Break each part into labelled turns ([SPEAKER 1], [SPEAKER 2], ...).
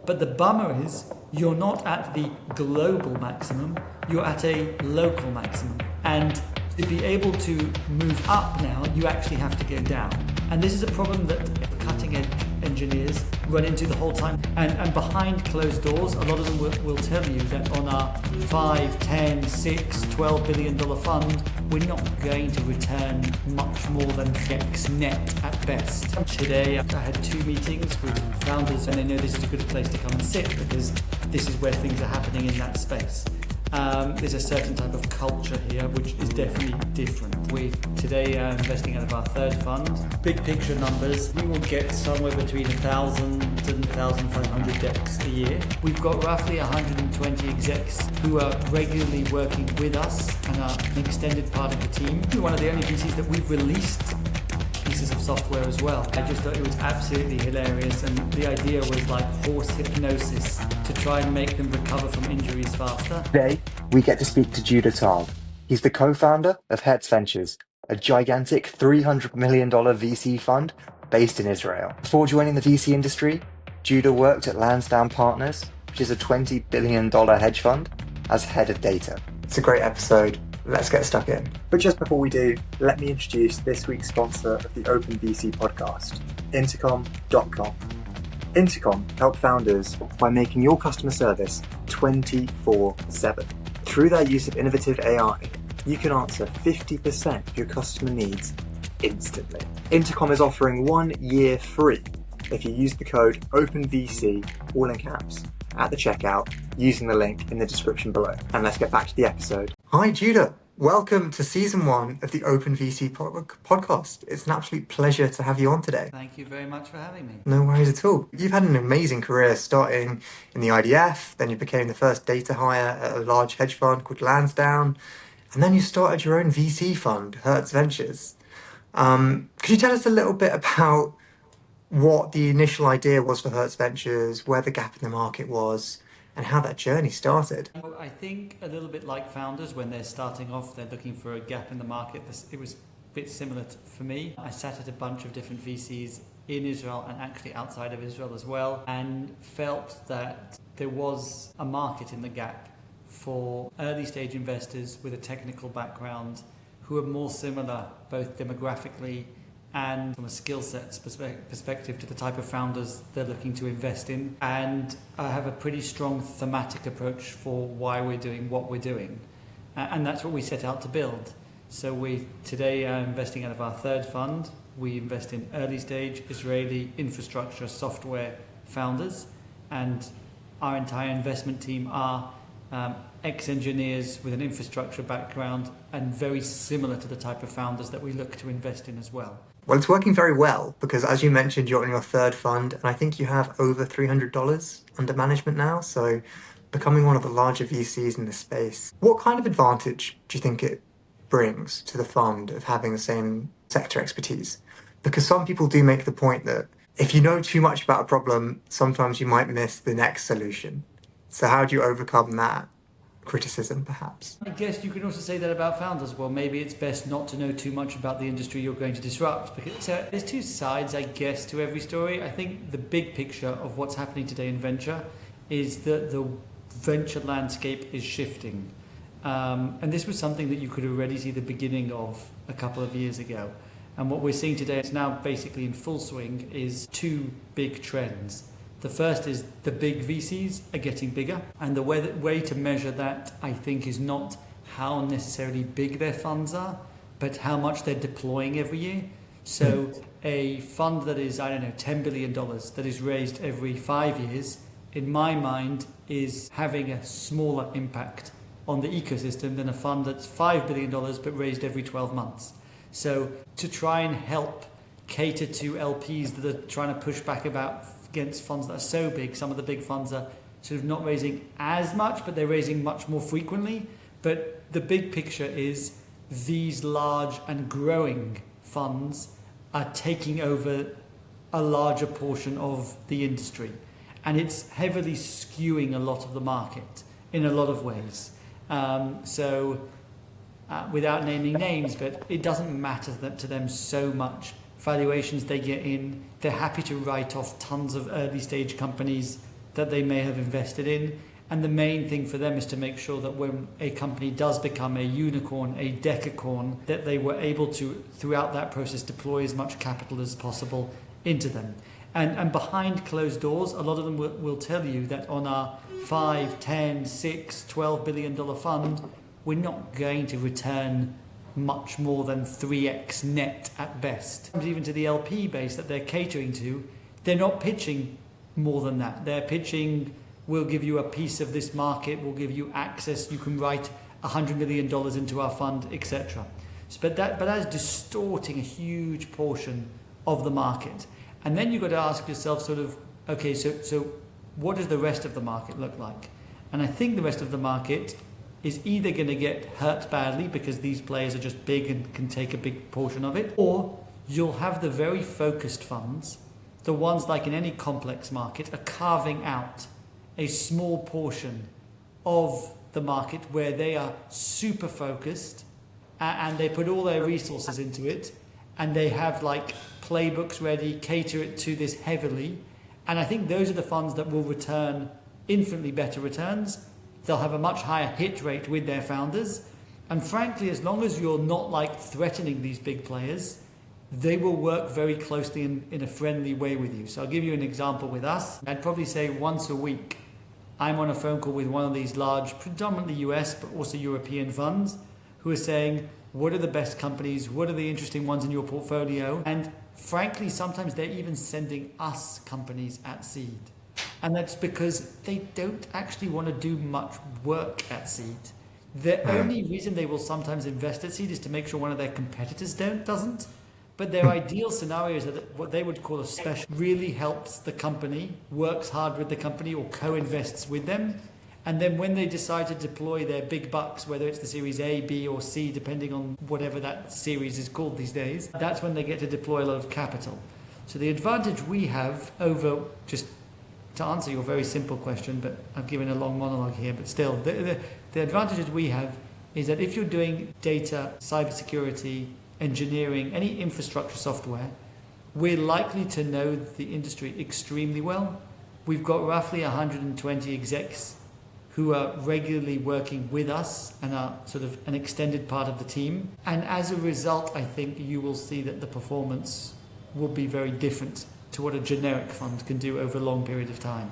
[SPEAKER 1] But the bummer is you're not at the global maximum, you're at a local maximum. And to be able to move up now, you actually have to go down. And this is a problem that cutting edge engineers run into the whole time. And behind closed doors, a lot of them will tell you that on our 5, 10, 6, $12 billion fund, we're not going to return much more than X net at best. Today, I had 2 meetings with founders, and they know this is a good place to come and sit because this is where things are happening in that space. There's a certain type of culture here which is definitely different. We today are investing out of our 3rd fund. Big picture numbers, we will get somewhere between 1,000 and 1,500 decks a year. We've got roughly 120 execs who are regularly working with us and are an extended part of the team. We're one of the only VCs that we've released pieces of software as well. I just thought it was absolutely hilarious, and the idea was like horse hypnosis to try and make them recover from injuries faster.
[SPEAKER 2] Today, we get to speak to Judah Taub. He's the co-founder of Hutz Venture, a gigantic $300 million VC fund based in Israel. Before joining the VC industry, Judah worked at Lansdowne Partners, which is a $20 billion hedge fund, as head of data. It's a great episode. Let's get stuck in. But just before we do, let me introduce this week's sponsor of the OpenVC Podcast, Intercom.com. Intercom help founders by making your customer service 24/7. Through their use of innovative AI, you can answer 50% of your customer needs instantly. Intercom is offering 1 year free if you use the code OpenVC, all in caps, at the checkout using the link in the description below. And let's get back to the episode. Hi, Judah. Welcome to season 1 of the OpenVC podcast. It's an absolute pleasure to have you on today.
[SPEAKER 1] Thank you very much for having me.
[SPEAKER 2] No worries at all. You've had an amazing career starting in the IDF, then you became the first data hire at a large hedge fund called Lansdowne, and then you started your own VC fund, Hutz Ventures. Could you tell us a little bit about what the initial idea was for Hutz Ventures, where the gap in the market was, and how that journey started?
[SPEAKER 1] I think a little bit like founders, when they're starting off, they're looking for a gap in the market. It was a bit similar for me. I sat at a bunch of different VCs in Israel and actually outside of Israel as well, and felt that there was a market in the gap for early stage investors with a technical background who are more similar, both demographically and from a skill set perspective, to the type of founders they're looking to invest in. And I have a pretty strong thematic approach for why we're doing what we're doing. And that's what we set out to build. So we today are investing out of our 3rd fund. We invest in early stage Israeli infrastructure software founders. And our entire investment team are ex-engineers with an infrastructure background and very similar to the type of founders that we look to invest in as well.
[SPEAKER 2] Well, it's working very well because, as you mentioned, you're in your 3rd fund, and I think you have over $300 under management now, so becoming one of the larger VCs in the space. What kind of advantage do you think it brings to the fund of having the same sector expertise? Because some people do make the point that if you know too much about a problem, sometimes you might miss the next solution. So how do you overcome that criticism, perhaps?
[SPEAKER 1] I guess you can also say that about founders. Well, maybe it's best not to know too much about the industry you're going to disrupt. Because there's 2 sides, I guess, to every story. I think the big picture of what's happening today in venture is that the venture landscape is shifting. And this was something that you could already see the beginning of a couple of years ago. And what we're seeing today, it's now basically in full swing, is 2 big trends. The first is the big VCs are getting bigger, and the way to measure that, I think, is not how necessarily big their funds are, but how much they're deploying every year. So a fund that is, $10 billion that is raised every 5 years, in my mind, is having a smaller impact on the ecosystem than a fund that's $5 billion but raised every 12 months. So to try and help cater to LPs that are trying to push back against funds that are so big. Some of the big funds are sort of not raising as much, but they're raising much more frequently. But the big picture is these large and growing funds are taking over a larger portion of the industry. And it's heavily skewing a lot of the market in a lot of ways. Without naming names, but it doesn't matter to them so much. Valuations they get in, they're happy to write off tons of early stage companies that they may have invested in. And the main thing for them is to make sure that when a company does become a unicorn, a decacorn, that they were able to, throughout that process, deploy as much capital as possible into them. And behind closed doors, a lot of them will tell you that on our 5, 10, 6, $12 billion fund, we're not going to return much more than 3x net at best. Even to the LP base that they're catering to, they're not pitching more than that. They're pitching, we'll give you a piece of this market, we'll give you access, you can write $100 million into our fund, etc. But that is distorting a huge portion of the market. And then you've got to ask yourself sort of, okay, so what does the rest of the market look like? And I think the rest of the market is either going to get hurt badly because these players are just big and can take a big portion of it, or you'll have the very focused funds, the ones like in any complex market, are carving out a small portion of the market where they are super focused and they put all their resources into it and they have like playbooks ready, cater it to this heavily. And I think those are the funds that will return infinitely better returns. They'll have a much higher hit rate with their founders. And frankly, as long as you're not like threatening these big players, they will work very closely in a friendly way with you. So I'll give you an example with us. I'd probably say once a week, I'm on a phone call with one of these large, predominantly US, but also European funds who are saying, what are the best companies? What are the interesting ones in your portfolio? And frankly, sometimes they're even sending us companies at seed. And that's because they don't actually want to do much work at seed. The only reason they will sometimes invest at seed is to make sure one of their competitors doesn't. But their ideal scenario is that what they would call a special really helps the company, works hard with the company or co-invests with them. And then when they decide to deploy their big bucks, whether it's the series A, B or C, depending on whatever that series is called these days, that's when they get to deploy a lot of capital. So the advantage we have over, just to answer your very simple question, but I've given a long monologue here, but still, the advantages we have is that if you're doing data, cybersecurity, engineering, any infrastructure software, we're likely to know the industry extremely well. We've got roughly 120 execs who are regularly working with us and are sort of an extended part of the team. And as a result, I think you will see that the performance will be very different to what a generic fund can do over a long period of time.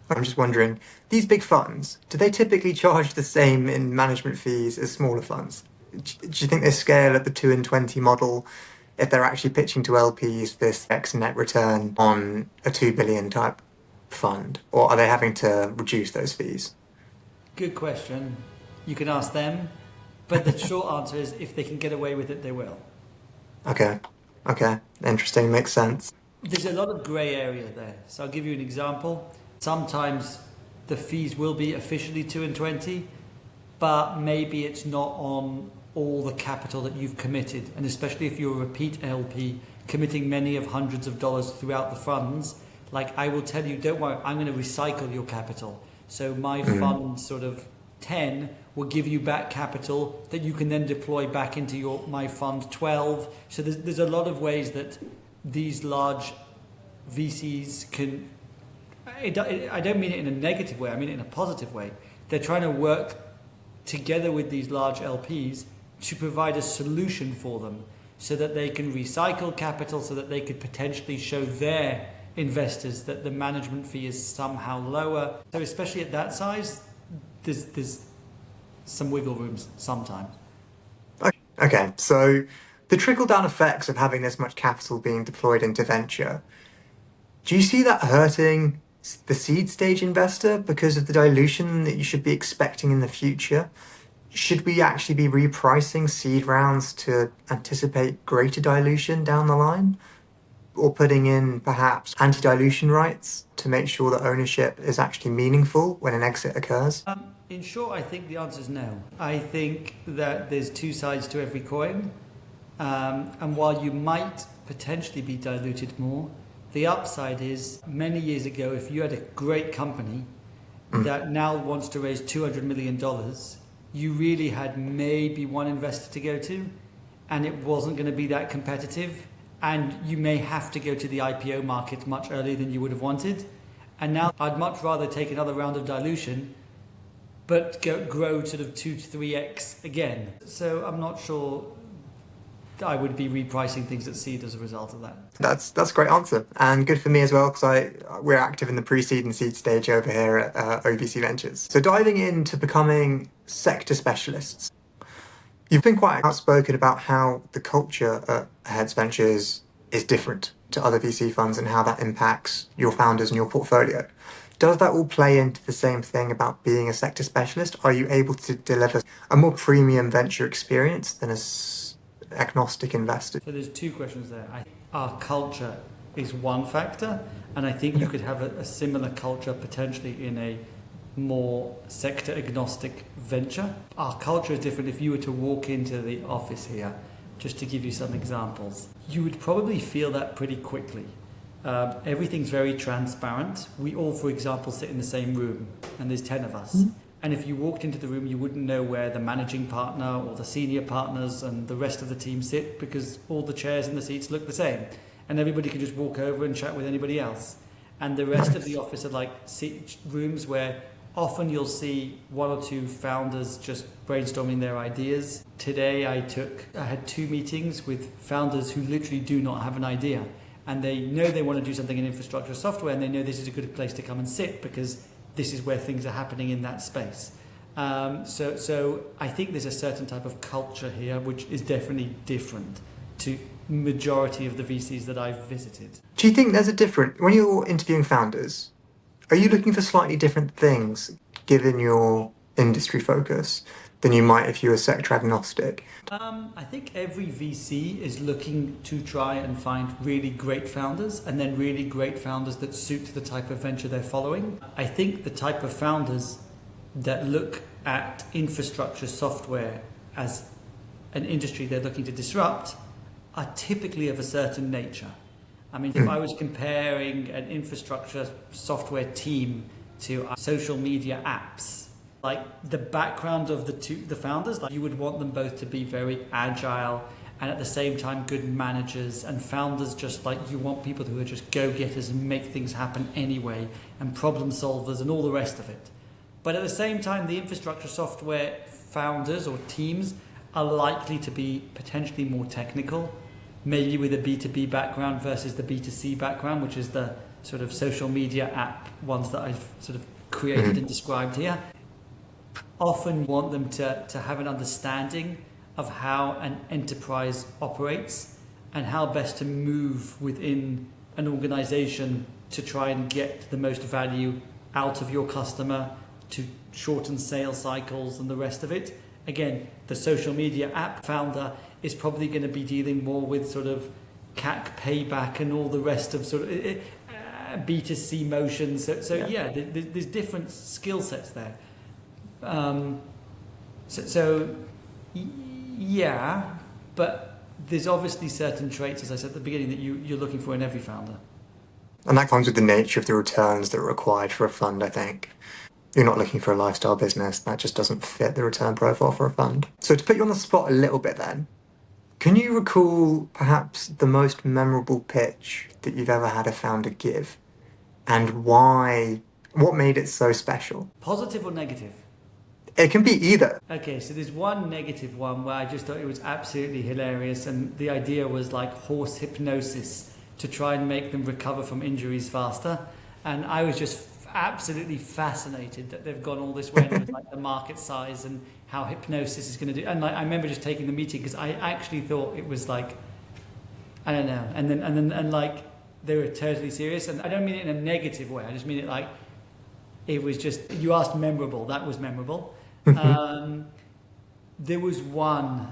[SPEAKER 2] I'm just wondering, these big funds, do they typically charge the same in management fees as smaller funds? Do you think they scale at the 2 and 20 model if they're actually pitching to LPs this X net return on a 2 billion type fund, or are they having to reduce those fees?
[SPEAKER 1] Good question. You can ask them, but the short answer is if they can get away with it, they will.
[SPEAKER 2] Okay. Interesting, makes sense.
[SPEAKER 1] There's a lot of grey area there. So I'll give you an example. Sometimes the fees will be officially 2 and 20, but maybe it's not on all the capital that you've committed. And especially if you're a repeat LP, committing many of hundreds of dollars throughout the funds, like I will tell you, don't worry, I'm going to recycle your capital. So my fund sort of 10 will give you back capital that you can then deploy back into my fund 12. So there's a lot of ways that these large VCs can, I don't mean it in a negative way, I mean it in a positive way. They're trying to work together with these large LPs to provide a solution for them so that they can recycle capital, so that they could potentially show their investors that the management fee is somehow lower. So especially at that size, there's some wiggle room sometimes.
[SPEAKER 2] Okay, so the trickle-down effects of having this much capital being deployed into venture, do you see that hurting the seed stage investor because of the dilution that you should be expecting in the future? Should we actually be repricing seed rounds to anticipate greater dilution down the line? Or putting in perhaps anti-dilution rights to make sure that ownership is actually meaningful when an exit occurs?
[SPEAKER 1] In short, I think the answer is no. I think that there's two sides to every coin. And while you might potentially be diluted more, the upside is many years ago, if you had a great company that now wants to raise $200 million, you really had maybe one investor to go to, and it wasn't going to be that competitive. And you may have to go to the IPO market much earlier than you would have wanted. And now I'd much rather take another round of dilution, but grow sort of 2 to 3x again. So I'm not sure I would be repricing things at seed as a result of that.
[SPEAKER 2] That's a great answer, and good for me as well, because we're active in the pre-seed and seed stage over here at OpenVC Ventures. So diving into becoming sector specialists, you've been quite outspoken about how the culture at Hutz Ventures is different to other VC funds and how that impacts your founders and your portfolio. Does that all play into the same thing about being a sector specialist? Are you able to deliver a more premium venture experience than agnostic investor?
[SPEAKER 1] So there's two questions there. Our culture is one factor, and I think you could have a similar culture potentially in a more sector agnostic venture. Our culture is different. If you were to walk into the office here, just to give you some examples, you would probably feel that pretty quickly. Everything's very transparent. We all, for example, sit in the same room, and there's 10 of us. Mm-hmm. And if you walked into the room, you wouldn't know where the managing partner or the senior partners and the rest of the team sit, because all the chairs and the seats look the same. And everybody can just walk over and chat with anybody else. And the rest of the office are like rooms where often you'll see one or two founders just brainstorming their ideas. Today I had 2 meetings with founders who literally do not have an idea. And they know they want to do something in infrastructure software, and they know this is a good place to come and sit because this is where things are happening in that space. So I think there's a certain type of culture here which is definitely different to majority of the VCs that I've visited.
[SPEAKER 2] Do you think there's a different, when you're interviewing founders, are you looking for slightly different things given your industry focus than you might if you were sector agnostic?
[SPEAKER 1] I think every VC is looking to try and find really great founders, and then really great founders that suit the type of venture they're following. I think the type of founders that look at infrastructure software as an industry they're looking to disrupt are typically of a certain nature. I mean, if I was comparing an infrastructure software team to social media apps, like the background of the founders, like you would want them both to be very agile and at the same time good managers, and founders just like you want people who are just go-getters and make things happen anyway, and problem solvers and all the rest of it. But at the same time, the infrastructure software founders or teams are likely to be potentially more technical, maybe with a B2B background versus the B2C background, which is the sort of social media app ones that I've sort of created and described here. Often want them to have an understanding of how an enterprise operates and how best to move within an organization to try and get the most value out of your customer, to shorten sales cycles and the rest of it. Again, the social media app founder is probably going to be dealing more with sort of CAC payback and all the rest of sort of B2C motions. So yeah, there's different skill sets there. Yeah, but there's obviously certain traits, as I said at the beginning, that you're looking for in every founder.
[SPEAKER 2] And that comes with the nature of the returns that are required for a fund, I think. You're not looking for a lifestyle business. That just doesn't fit the return profile for a fund. So to put you on the spot a little bit then, can you recall perhaps the most memorable pitch that you've ever had a founder give, and why? What made it so special?
[SPEAKER 1] Positive or negative?
[SPEAKER 2] It can be either.
[SPEAKER 1] Okay, so there's one negative one where I just thought it was absolutely hilarious, and the idea was like horse hypnosis to try and make them recover from injuries faster. And I was just absolutely fascinated that they've gone all this way with like the market size and how hypnosis is going to do. And like, I remember just taking the meeting because I actually thought it was like, I don't know. And then like they were totally serious, and I don't mean it in a negative way. I just mean it like it was just, you asked memorable. That was memorable. There was one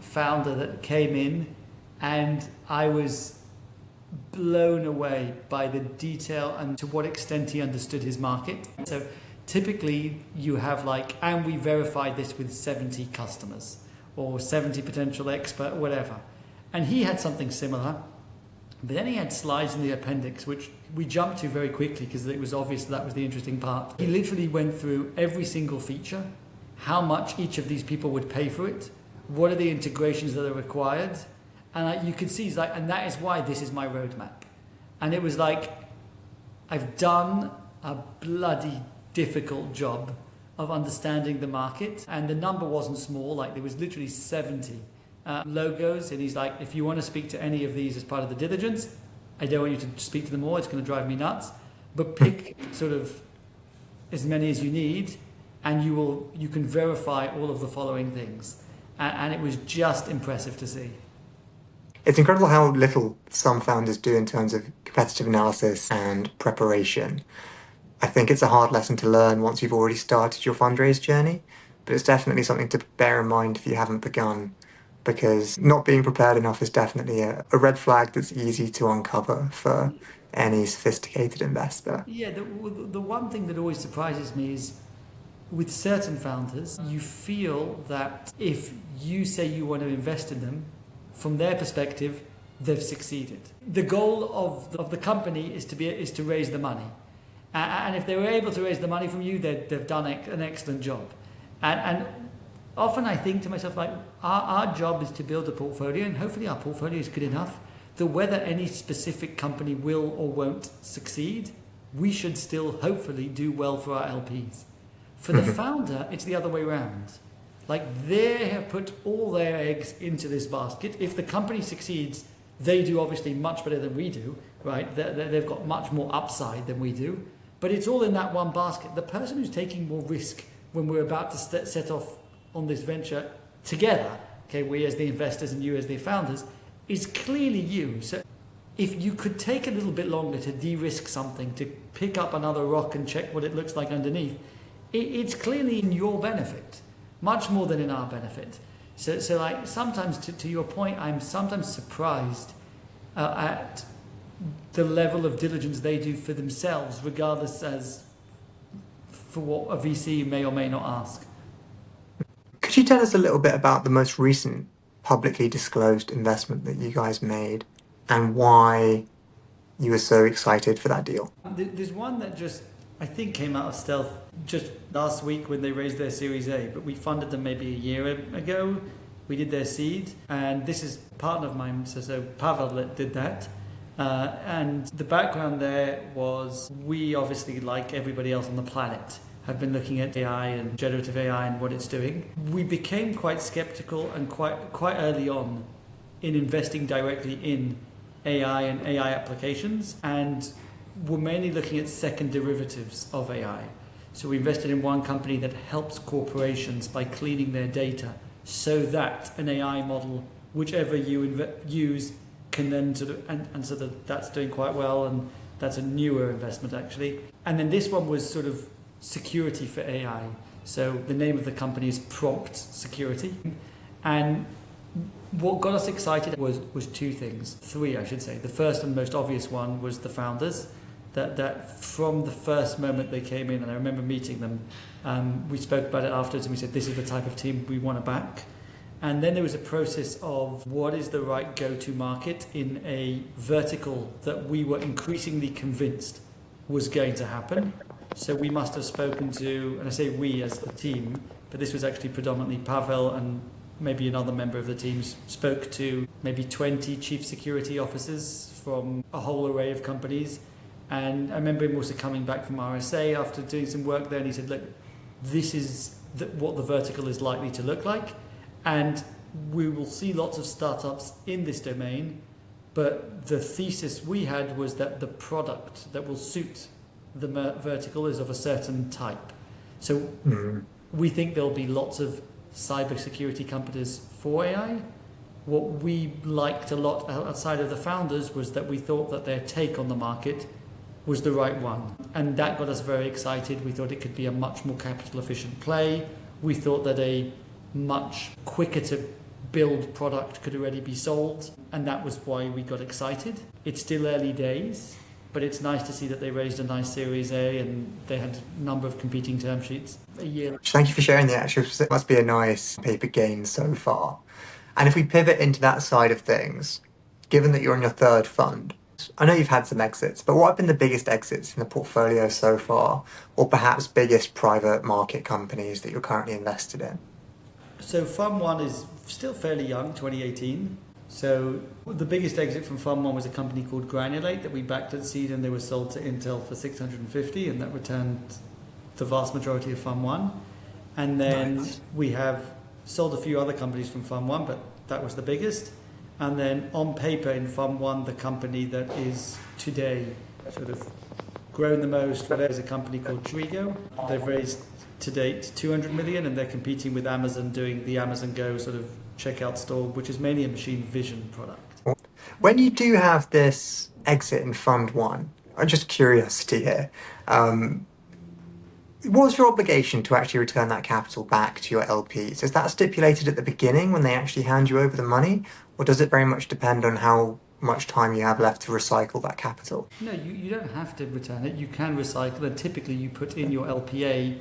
[SPEAKER 1] founder that came in, and I was blown away by the detail and to what extent he understood his market. So typically you have like, and we verified this with 70 customers or 70 potential expert, whatever. And he had something similar, but then he had slides in the appendix, which we jumped to very quickly because it was obvious that was the interesting part. He literally went through every single feature, how much each of these people would pay for it, what are the integrations that are required, and you could see he's like, and that is why this is my roadmap. And it was like, I've done a bloody difficult job of understanding the market, and the number wasn't small. Like, there was literally 70 logos, and he's like, if you want to speak to any of these as part of the diligence, I don't want you to speak to them all, it's going to drive me nuts, but pick sort of as many as you need, and you can verify all of the following things. And it was just impressive to see.
[SPEAKER 2] It's incredible how little some founders do in terms of competitive analysis and preparation. I think it's a hard lesson to learn once you've already started your fundraise journey, but it's definitely something to bear in mind if you haven't begun, because not being prepared enough is definitely a red flag that's easy to uncover for any sophisticated investor.
[SPEAKER 1] Yeah, the one thing that always surprises me is with certain founders, you feel that if you say you want to invest in them, from their perspective, they've succeeded. The goal of the company is to raise the money. And if they were able to raise the money from you, they've done an excellent job. And often I think to myself, like, our job is to build a portfolio, and hopefully our portfolio is good enough that whether any specific company will or won't succeed, we should still hopefully do well for our LPs. For the founder, it's the other way around. Like, they have put all their eggs into this basket. If the company succeeds, they do obviously much better than we do, right? They've got much more upside than we do. But it's all in that one basket. The person who's taking more risk when we're about to set off on this venture together, okay, we as the investors and you as the founders, is clearly you. So if you could take a little bit longer to de-risk something, to pick up another rock and check what it looks like underneath, it's clearly in your benefit, much more than in our benefit. So like, sometimes to your point, I'm sometimes surprised at the level of diligence they do for themselves, regardless as for what a VC may or may not ask.
[SPEAKER 2] Could you tell us a little bit about the most recent publicly disclosed investment that you guys made and why you were so excited for that deal?
[SPEAKER 1] There's one that just, I think, came out of stealth just last week when they raised their Series A, but we funded them maybe a year ago. We did their seed, and this is a partner of mine, so Pavel that did that. And the background there was, we obviously, like everybody else on the planet, have been looking at AI and generative AI and what it's doing. We became quite skeptical and quite early on in investing directly in AI and AI applications, and we're mainly looking at second derivatives of AI. So we invested in one company that helps corporations by cleaning their data so that an AI model, whichever you use, can then sort of, and so that's doing quite well, and that's a newer investment actually. And then this one was sort of security for AI. So the name of the company is Prompt Security. And what got us excited was two things, three I should say. The first and most obvious one was the founders, that from the first moment they came in, and I remember meeting them, we spoke about it afterwards and we said, this is the type of team we want to back. And then there was a process of what is the right go-to market in a vertical that we were increasingly convinced was going to happen. So we must have spoken to, and I say we as the team, but this was actually predominantly Pavel and maybe another member of the team, spoke to maybe 20 chief security officers from a whole array of companies. And I remember him also coming back from RSA after doing some work there, and he said, look, this is what the vertical is likely to look like. And we will see lots of startups in this domain, but the thesis we had was that the product that will suit the vertical is of a certain type. So we think there'll be lots of cybersecurity companies for AI. What we liked a lot outside of the founders was that we thought that their take on the market was the right one. And that got us very excited. We thought it could be a much more capital efficient play. We thought that a much quicker to build product could already be sold, and that was why we got excited. It's still early days, but it's nice to see that they raised a nice Series A and they had a number of competing term sheets a year.
[SPEAKER 2] Thank you for sharing that. Actually, it must be a nice paper gain so far. And if we pivot into that side of things, given that you're on your third fund, I know you've had some exits, but what have been the biggest exits in the portfolio so far, or perhaps biggest private market companies that you're currently invested in?
[SPEAKER 1] So Fund 1 is still fairly young, 2018. So the biggest exit from Fund 1 was a company called Granulate that we backed at seed, and they were sold to Intel for 650, and that returned the vast majority of Fund 1. And then we have sold a few other companies from Fund 1, but that was the biggest. And then on paper in Fund 1, the company that is today sort of grown the most is a company called Trigo. They've raised to date 200 million, and they're competing with Amazon doing the Amazon Go sort of checkout store, which is mainly a machine vision product.
[SPEAKER 2] When you do have this exit in Fund 1, I'm just curiosity here, what's your obligation to actually return that capital back to your LPs? Is that stipulated at the beginning when they actually hand you over the money, or does it very much depend on how much time you have left to recycle that capital?
[SPEAKER 1] No, you don't have to return it. You can recycle, and typically you put in your LPA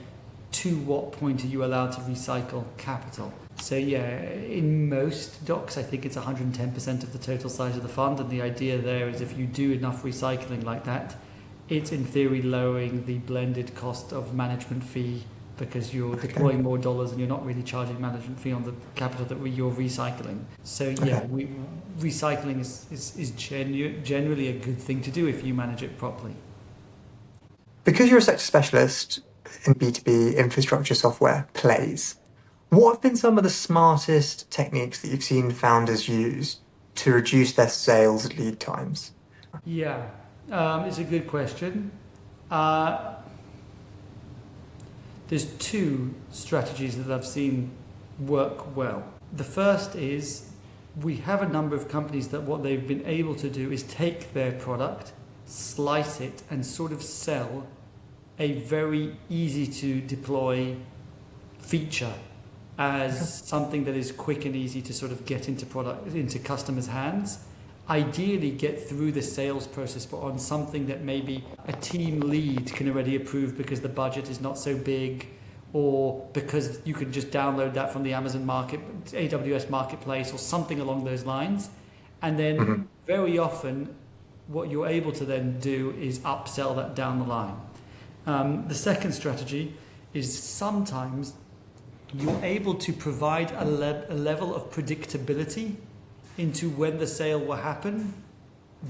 [SPEAKER 1] to what point are you allowed to recycle capital. So yeah, in most docs, I think it's 110% of the total size of the fund, and the idea there is if you do enough recycling like that, it's in theory lowering the blended cost of management fee because you're deploying more dollars and you're not really charging management fee on the capital that you're recycling. So yeah, recycling is generally a good thing to do if you manage it properly.
[SPEAKER 2] Because you're a sector specialist in B2B infrastructure software plays, what have been some of the smartest techniques that you've seen founders use to reduce their sales lead times?
[SPEAKER 1] Yeah, it's a good question. There's two strategies that I've seen work well. The first is we have a number of companies that what they've been able to do is take their product, slice it, and sort of sell a very easy to deploy feature as something that is quick and easy to sort of get into customers' hands. Ideally get through the sales process, but on something that maybe a team lead can already approve because the budget is not so big, or because you can just download that from the AWS marketplace or something along those lines. And then very often what you're able to then do is upsell that down the line. The second strategy is sometimes you're able to provide a level of predictability into when the sale will happen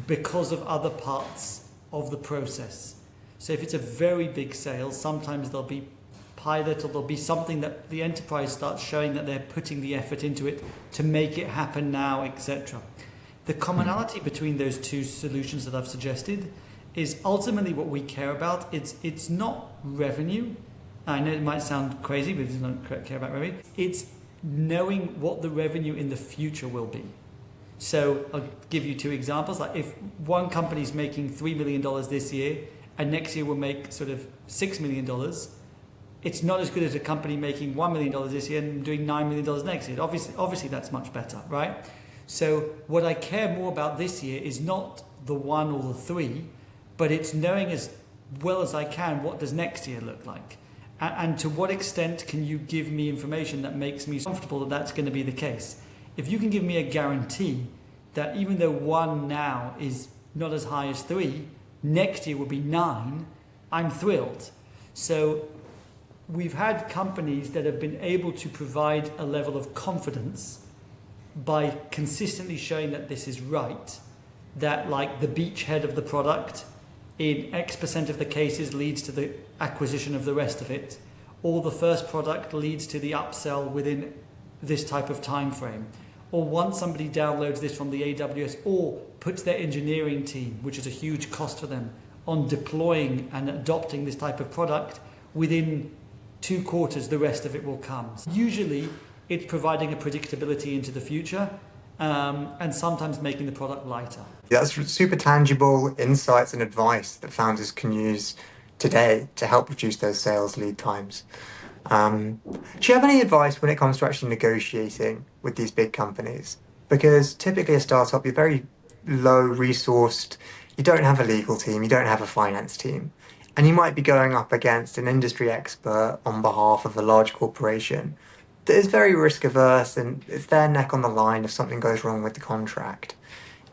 [SPEAKER 1] because of other parts of the process. So if it's a very big sale, sometimes there'll be pilot or there'll be something that the enterprise starts showing that they're putting the effort into it to make it happen now, etc. The commonality between those two solutions that I've suggested is ultimately what we care about. It's not revenue. I know it might sound crazy, but it's not care about revenue. It's knowing what the revenue in the future will be. So I'll give you two examples. Like if one company is making $3 million this year and next year will make sort of $6 million, it's not as good as a company making $1 million this year and doing $9 million next year. Obviously that's much better, right? So what I care more about this year is not the 1 or the 3, but it's knowing as well as I can what does next year look like. And to what extent can you give me information that makes me comfortable that that's going to be the case? If you can give me a guarantee that even though 1 now is not as high as 3, next year will be 9, I'm thrilled. So we've had companies that have been able to provide a level of confidence by consistently showing that this is right, that like the beachhead of the product in X% of the cases leads to the acquisition of the rest of it, or the first product leads to the upsell within this type of time frame. Or once somebody downloads this from the AWS or puts their engineering team, which is a huge cost for them, on deploying and adopting this type of product, within 2 quarters the rest of it will come. Usually it's providing a predictability into the future, and sometimes making the product lighter.
[SPEAKER 2] That's super tangible insights and advice that founders can use today to help reduce those sales lead times. Do you have any advice when it comes to actually negotiating with these big companies? Because typically a startup, you're very low resourced, you don't have a legal team, you don't have a finance team, and you might be going up against an industry expert on behalf of a large corporation that is very risk averse and it's their neck on the line if something goes wrong with the contract.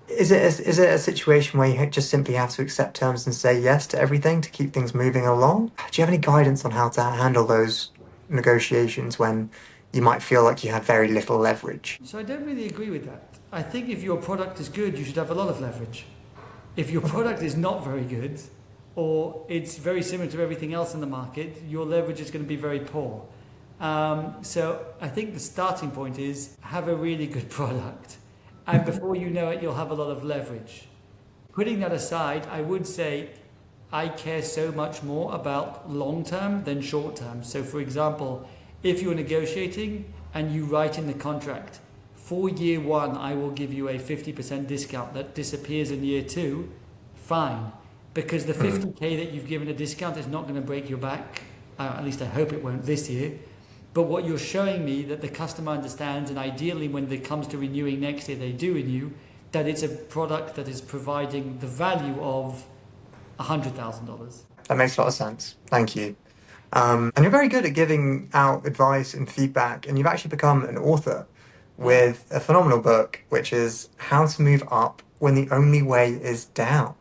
[SPEAKER 2] Is it a situation where you just simply have to accept terms and say yes to everything to keep things moving along? Do you have any guidance on how to handle those negotiations when you might feel like you have very little leverage?
[SPEAKER 1] So I don't really agree with that. I think if your product is good, you should have a lot of leverage. If your product is not very good, or it's very similar to everything else in the market, your leverage is going to be very poor. So I think the starting point is have a really good product. And before you know it, you'll have a lot of leverage. Putting that aside, I would say I care so much more about long term than short term. So for example, if you're negotiating and you write in the contract, for year one, I will give you a 50% discount that disappears in year two, fine. Because the 50k that you've given a discount is not going to break your back. At least I hope it won't this year. But what you're showing me that the customer understands, and ideally when it comes to renewing next year, they do renew, that it's a product that is providing the value of $100,000.
[SPEAKER 2] That makes a lot of sense. Thank you. And you're very good at giving out advice and feedback, and you've actually become an author with a phenomenal book, which is How to Move Up When the Only Way is Down.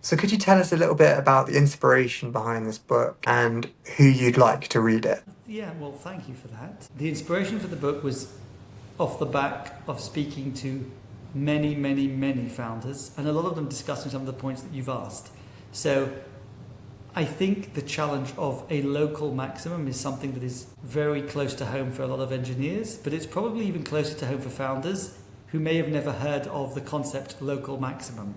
[SPEAKER 2] So could you tell us a little bit about the inspiration behind this book and who you'd like to read it?
[SPEAKER 1] Yeah, well, thank you for that. The inspiration for the book was off the back of speaking to many founders, and a lot of them discussing some of the points that you've asked. So I think the challenge of a local maximum is something that is very close to home for a lot of engineers, but it's probably even closer to home for founders who may have never heard of the concept local maximum.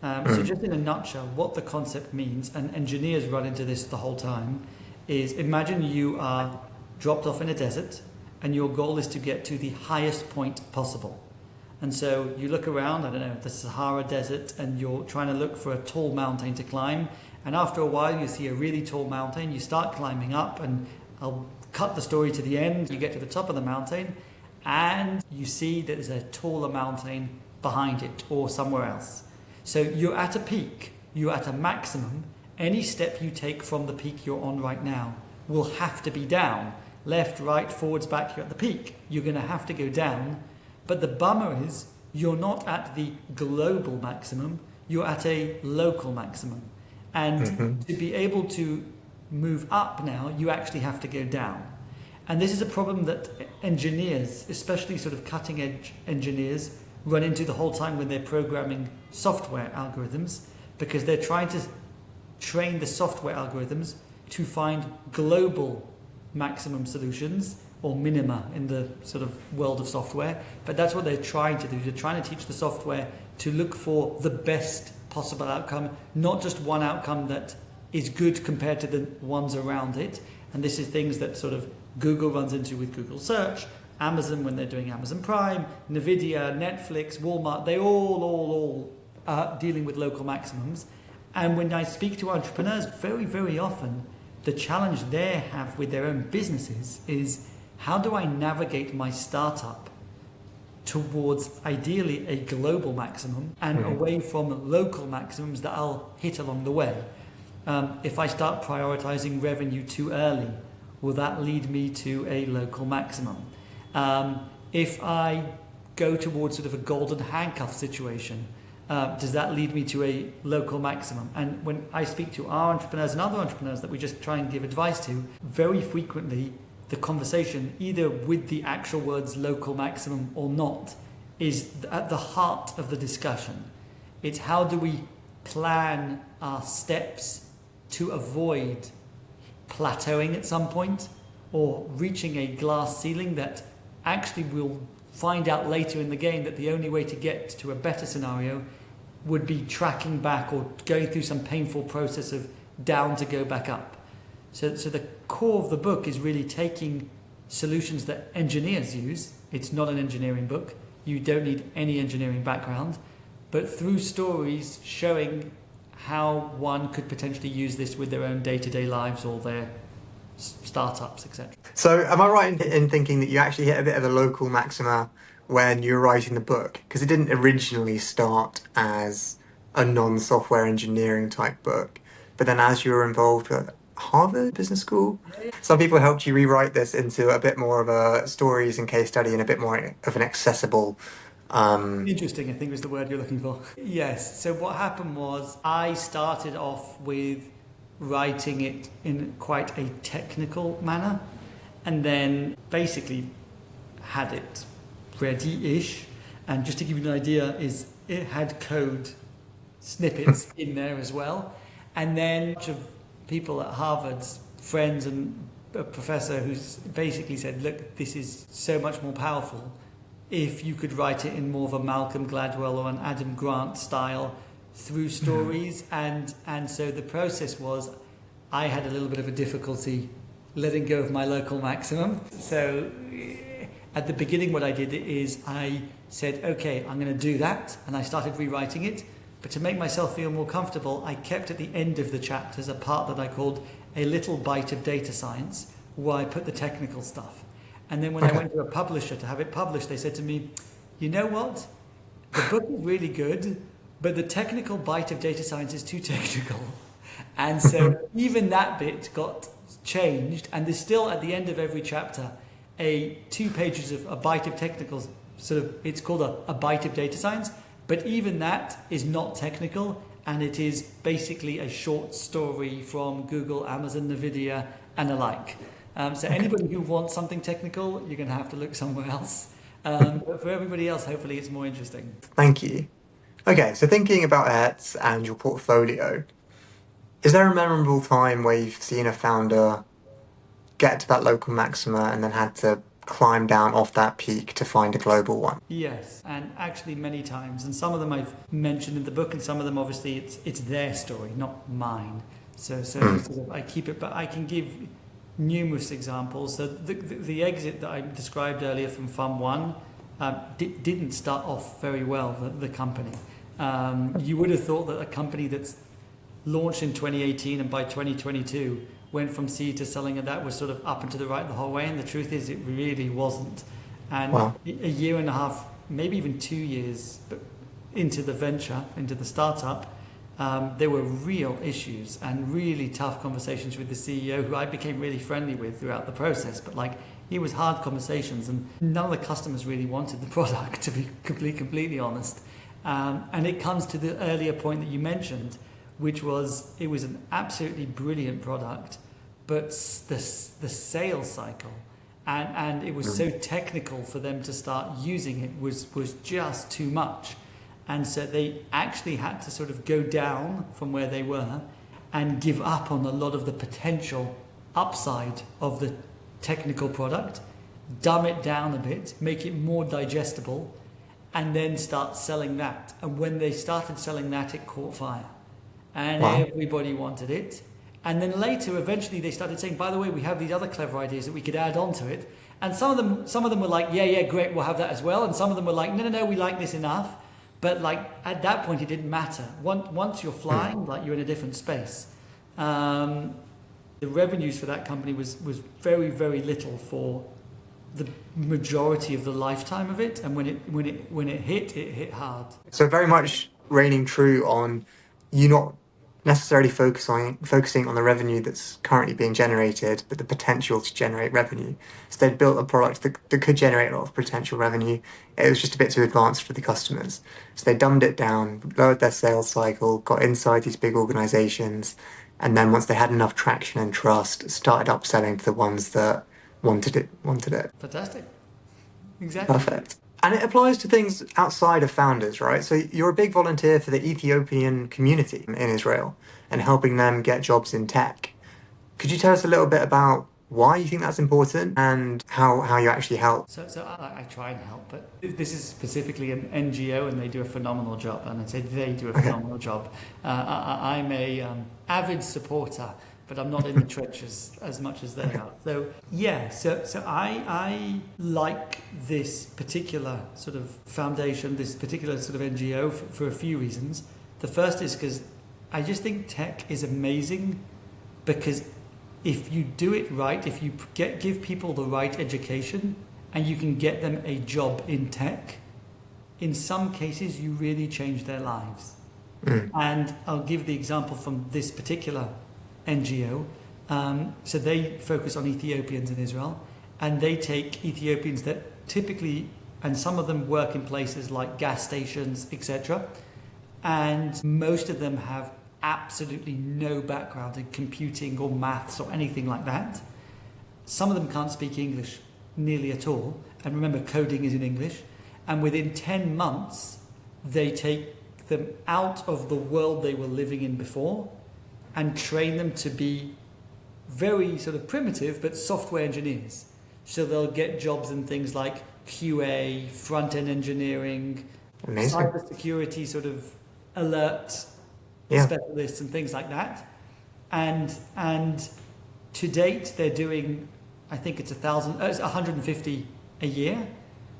[SPEAKER 1] So just in a nutshell, what the concept means, and engineers run into this the whole time, is imagine you are dropped off in a desert and your goal is to get to the highest point possible. And so you look around, I don't know, the Sahara Desert, and you're trying to look for a tall mountain to climb. And after a while, you see a really tall mountain. You start climbing up, and I'll cut the story to the end. You get to the top of the mountain, and you see that there's a taller mountain behind it or somewhere else. So you're at a peak, you're at a maximum. Any step you take from the peak you're on right now will have to be down. Left, right, forwards, back, you're at the peak. You're going to have to go down. But the bummer is you're not at the global maximum, you're at a local maximum. And to be able to move up now, you actually have to go down. And this is a problem that engineers, especially sort of cutting edge engineers, run into the whole time when they're programming software algorithms, because they're trying to train the software algorithms to find global maximum solutions, or minima in the sort of world of software. But that's what they're trying to do. They're trying to teach the software to look for the best possible outcome, not just one outcome that is good compared to the ones around it. And this is things that sort of Google runs into with Google Search, Amazon when they're doing Amazon Prime, Nvidia, Netflix, Walmart, they all are dealing with local maximums. And when I speak to entrepreneurs, very often, the challenge they have with their own businesses is, how do I navigate my startup towards ideally a global maximum and away from local maximums that I'll hit along the way? If I start prioritizing revenue too early, will that lead me to a local maximum? If I go towards sort of a golden handcuff situation, does that lead me to a local maximum? And when I speak to our entrepreneurs and other entrepreneurs that we just try and give advice to, very frequently the conversation, either with the actual words local maximum or not, is at the heart of the discussion. It's how do we plan our steps to avoid plateauing at some point or reaching a glass ceiling that actually we'll find out later in the game that the only way to get to a better scenario would be tracking back or going through some painful process of down to go back up. So the core of the book is really taking solutions that engineers use. It's not an engineering book. You don't need any engineering background, but through stories showing how one could potentially use this with their own day-to-day lives or their startups, etc.
[SPEAKER 2] So am I right in thinking that you actually hit a bit of a local maxima when you were writing the book? Because it didn't originally start as a non-software engineering type book, but then as you were involved with Harvard Business School, some people helped you rewrite this into a bit more of a stories and case study and a bit more of an accessible...
[SPEAKER 1] Interesting, I think was the word you're looking for. Yes, so what happened was I started off with writing it in quite a technical manner and then basically had it ready-ish And just to give you an idea, is it had code snippets in there as well. And then a bunch of people at Harvard's friends and a professor who's basically said, look, this is so much more powerful if you could write it in more of a Malcolm Gladwell or an Adam Grant style through stories. And so the process was, I had a little bit of a difficulty letting go of my local maximum. So at the beginning, what I did is I said, okay, I'm going to do that. And I started rewriting it. But to make myself feel more comfortable, I kept at the end of the chapters a part that I called a little bite of data science, where I put the technical stuff. And then when I went to a publisher to have it published, they said to me, you know what? The book is really good, but the technical bite of data science is too technical. And so even that bit got changed, and there's still at the end of every chapter 2 pages of a bite of technicals, sort of, it's called a bite of data science, but even that is not technical, and it is basically a short story from Google, Amazon, NVIDIA, and the like. So anybody who wants something technical, you're going to have to look somewhere else. But for everybody else, hopefully it's more interesting.
[SPEAKER 2] Thank you. Okay, so thinking about Hetz and your portfolio, is there a memorable time where you've seen a founder get to that local maxima and then had to climb down off that peak to find a global one?
[SPEAKER 1] Yes, and actually many times. And some of them I've mentioned in the book, and some of them obviously it's their story, not mine. So sort of I keep it, but I can give numerous examples. So the exit that I described earlier from Fund 1 didn't start off very well, the company. You would have thought that a company that's launched in 2018 and by 2022 went from seed to selling, and that was sort of up and to the right the whole way, and the truth is it really wasn't. And a year and a half, maybe even 2 years into the venture, into the startup, there were real issues and really tough conversations with the CEO, who I became really friendly with throughout the process. But it was hard conversations, and none of the customers really wanted the product, to be completely honest. And it comes to the earlier point that you mentioned, which was it was an absolutely brilliant product, but the sales cycle and it was so technical for them to start using it was just too much. And so they actually had to sort of go down from where they were and give up on a lot of the potential upside of the technical product, dumb it down a bit, make it more digestible, and then start selling that. And when they started selling that, it caught fire. And everybody wanted it. And then later, eventually, they started saying, by the way, we have these other clever ideas that we could add on to it. And some of them were like, yeah, great, we'll have that as well. And some of them were like, no, we like this enough. But at that point, it didn't matter. Once you're flying, you're in a different space. The revenues for that company was very, very little for the majority of the lifetime of it. And when it hit hard.
[SPEAKER 2] So very much reigning true on you not necessarily focusing on the revenue that's currently being generated, but the potential to generate revenue. So they'd built a product that could generate a lot of potential revenue. It was just a bit too advanced for the customers. So they dumbed it down, lowered their sales cycle, got inside these big organizations, and then once they had enough traction and trust, started upselling to the ones that wanted it.
[SPEAKER 1] Fantastic. Exactly.
[SPEAKER 2] Perfect. And it applies to things outside of founders, right? So you're a big volunteer for the Ethiopian community in Israel and helping them get jobs in tech. Could you tell us a little bit about why you think that's important and how you actually help?
[SPEAKER 1] So I try and help, but this is specifically an NGO, and they do a phenomenal job. And I say they do a phenomenal job. I'm a avid supporter, but I'm not in the trenches as much as they are. So I like this particular sort of foundation, this particular sort of NGO for a few reasons. The first is because I just think tech is amazing, because if you do it right, if you give people the right education and you can get them a job in tech, in some cases you really change their lives. And I'll give the example from this particular NGO. So they focus on Ethiopians in Israel, and they take Ethiopians that typically, and some of them work in places like gas stations, etc. And most of them have absolutely no background in computing or maths or anything like that. Some of them can't speak English nearly at all. And remember, coding is in English. And within 10 months, they take them out of the world they were living in before and train them to be very sort of primitive, but software engineers. So they'll get jobs in things like QA, front-end engineering,
[SPEAKER 2] Amazing.
[SPEAKER 1] cybersecurity sort of alert specialists and things like that. And to date, they're doing, I think it's 150 a year.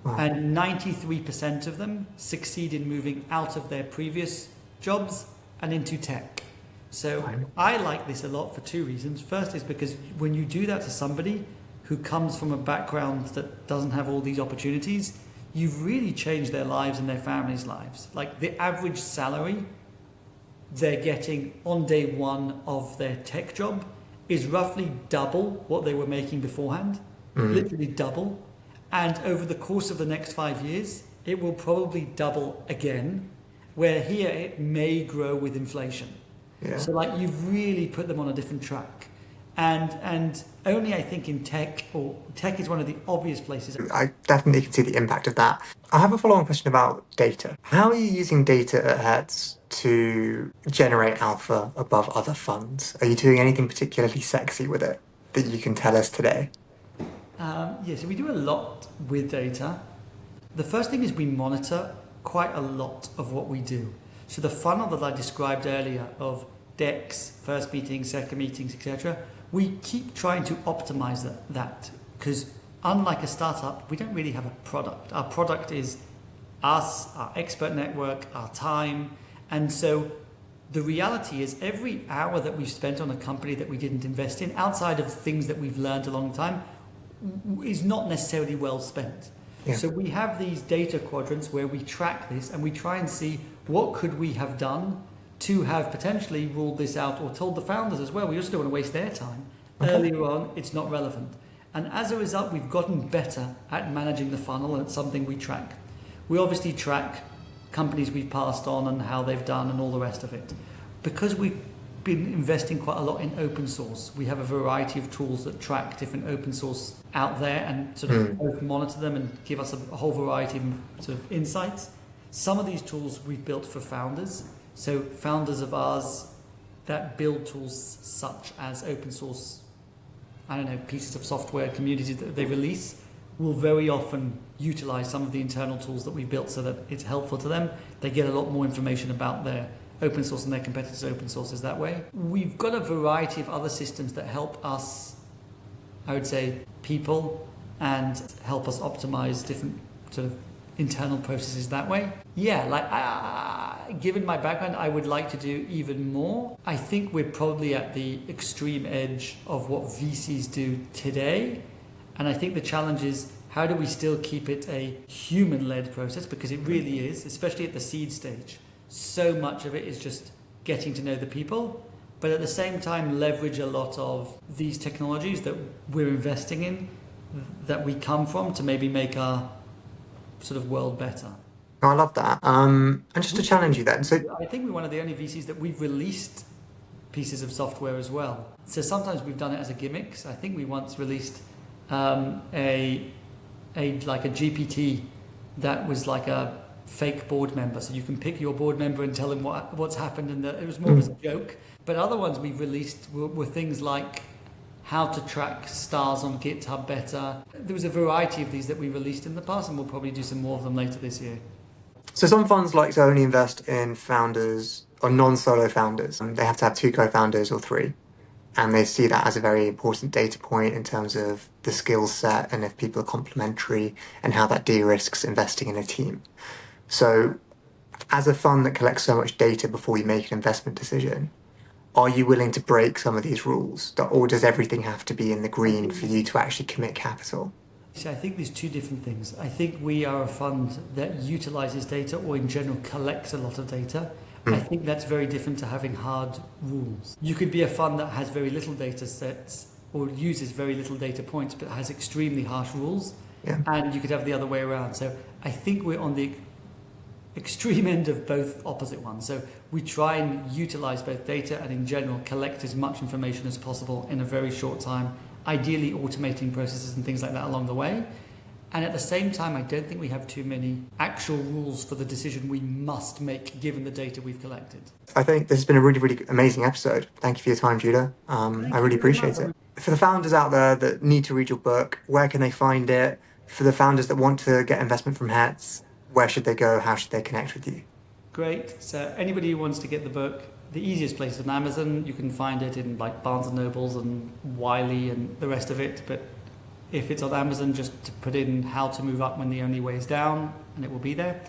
[SPEAKER 2] Wow.
[SPEAKER 1] And 93% of them succeed in moving out of their previous jobs and into tech. So I like this a lot for two reasons. First is because when you do that to somebody who comes from a background that doesn't have all these opportunities, you've really changed their lives and their families' lives. Like the average salary they're getting on day one of their tech job is roughly double what they were making beforehand, literally double. And over the course of the next 5 years, it will probably double again, where here it may grow with inflation.
[SPEAKER 2] Yeah.
[SPEAKER 1] So like you've really put them on a different track. And only I think in tech, or tech is one of the obvious places.
[SPEAKER 2] I definitely can see the impact of that. I have a follow-on question about data. How are you using data at Hetz to generate alpha above other funds? Are you doing anything particularly sexy with it that you can tell us today?
[SPEAKER 1] So we do a lot with data. The first thing is we monitor quite a lot of what we do. So the funnel that I described earlier of decks, first meetings, second meetings, etc., we keep trying to optimize that because unlike a startup, we don't really have a product. Our product is us, our expert network, our time. And so the reality is every hour that we've spent on a company that we didn't invest in, outside of things that we've learned along the time, is not necessarily well spent.
[SPEAKER 2] Yeah.
[SPEAKER 1] So we have these data quadrants where we track this and we try and see what could we have done to have potentially ruled this out or told the founders as well. We also don't want to waste their time.
[SPEAKER 2] Okay.
[SPEAKER 1] Earlier on, it's not relevant. And as a result, we've gotten better at managing the funnel, and it's something we track. We obviously track companies we've passed on and how they've done and all the rest of it. Because we've been investing quite a lot in open source, we have a variety of tools that track different open source out there and sort of both monitor them and give us a whole variety of sort of insights. Some of these tools we've built for founders. So founders of ours that build tools such as open source, pieces of software, communities that they release, will very often utilize some of the internal tools that we've built so that it's helpful to them. They get a lot more information about their open source and their competitors' open sources that way. We've got a variety of other systems that help us, I would say, people and help us optimize different sort of internal processes that way. Given my background, I would like to do even more. I think we're probably at the extreme edge of what VCs do today. And I think the challenge is, how do we still keep it a human-led process? Because it really is, especially at the seed stage. So much of it is just getting to know the people, but at the same time leverage a lot of these technologies that we're investing in, that we come from, to maybe make our sort of world better.
[SPEAKER 2] Oh, I love that. And just to challenge you then, so
[SPEAKER 1] I think we're one of the only VCs that we've released pieces of software as well. So sometimes we've done it as a gimmick. So I think we once released a GPT that was like a fake board member. So you can pick your board member and tell him what's happened, and it was more as a joke. But other ones we've released were things like how to track stars on GitHub better. There was a variety of these that we released in the past, and we'll probably do some more of them later this year.
[SPEAKER 2] So some funds like to only invest in founders or non-solo founders. They have to have 2 co-founders or 3. And they see that as a very important data point in terms of the skill set and if people are complementary and how that de-risks investing in a team. So as a fund that collects so much data before you make an investment decision, are you willing to break some of these rules? Or does everything have to be in the green for you to actually commit capital?
[SPEAKER 1] So I think there's 2 different things. I think we are a fund that utilizes data, or in general collects a lot of data. I think that's very different to having hard rules. You could be a fund that has very little data sets or uses very little data points but has extremely harsh rules.
[SPEAKER 2] Yeah.
[SPEAKER 1] And you could have the other way around. So I think we're on the extreme end of both opposite ones. So we try and utilize both data and in general collect as much information as possible in a very short time, ideally automating processes and things like that along the way. And at the same time, I don't think we have too many actual rules for the decision we must make given the data we've collected.
[SPEAKER 3] I think this has been a really, really amazing episode. Thank you for your time, Judah. I really appreciate it. For the founders out there that need to read your book, where can they find it? For the founders that want to get investment from Hetz, where should they go? How should they connect with you?
[SPEAKER 1] Great. So anybody who wants to get the book, the easiest place is on Amazon. You can find it in like Barnes and Nobles and Wiley and the rest of it. But if it's on Amazon, just to put in how to move up when the only way is down, and it will be there.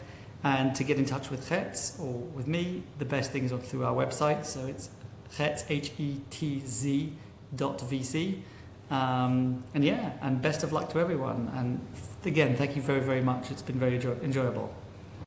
[SPEAKER 1] And to get in touch with Hetz or with me, the best thing is through our website. So it's Hetz, HETZ.VC. And best of luck to everyone. And again, thank you very, very much. It's been very enjoyable.